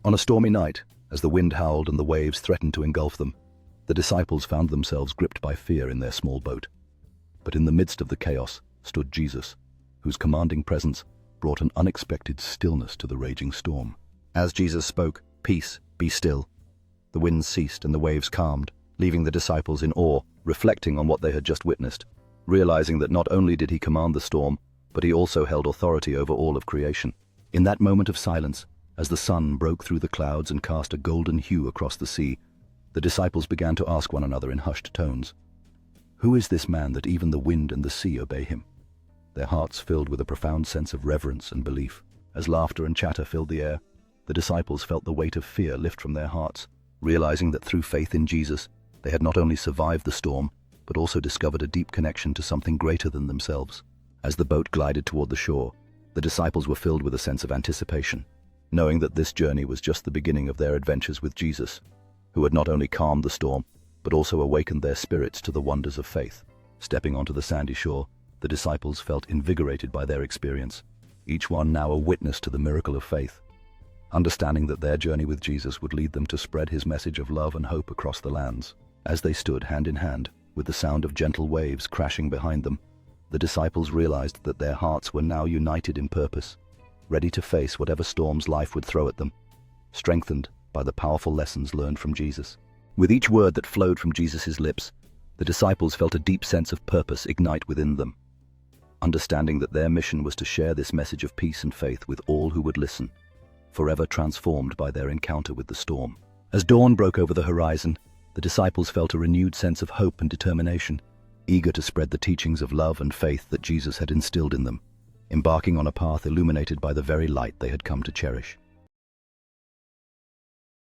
On a stormy night, as the wind howled and the waves threatened to engulf them, the disciples found themselves gripped by fear in their small boat. But in the midst of the chaos stood Jesus, whose commanding presence brought an unexpected stillness to the raging storm. As Jesus spoke, "Peace, be still," the wind ceased and the waves calmed, leaving the disciples in awe, reflecting on what they had just witnessed, realizing that not only did he command the storm, but he also held authority over all of creation. In that moment of silence, as the sun broke through the clouds and cast a golden hue across the sea, the disciples began to ask one another in hushed tones, "Who is this man that even the wind and the sea obey him?" Their hearts filled with a profound sense of reverence and belief. As laughter and chatter filled the air, the disciples felt the weight of fear lift from their hearts, realizing that through faith in Jesus, they had not only survived the storm, but also discovered a deep connection to something greater than themselves. As the boat glided toward the shore, the disciples were filled with a sense of anticipation, knowing that this journey was just the beginning of their adventures with Jesus, who had not only calmed the storm, but also awakened their spirits to the wonders of faith. Stepping onto the sandy shore, the disciples felt invigorated by their experience, each one now a witness to the miracle of faith, understanding that their journey with Jesus would lead them to spread his message of love and hope across the lands. As they stood hand in hand, with the sound of gentle waves crashing behind them, the disciples realized that their hearts were now united in purpose, ready to face whatever storms life would throw at them, strengthened by the powerful lessons learned from Jesus. With each word that flowed from Jesus' lips, the disciples felt a deep sense of purpose ignite within them, understanding that their mission was to share this message of peace and faith with all who would listen, forever transformed by their encounter with the storm. As dawn broke over the horizon, the disciples felt a renewed sense of hope and determination, eager to spread the teachings of love and faith that Jesus had instilled in them, embarking on a path illuminated by the very light they had come to cherish.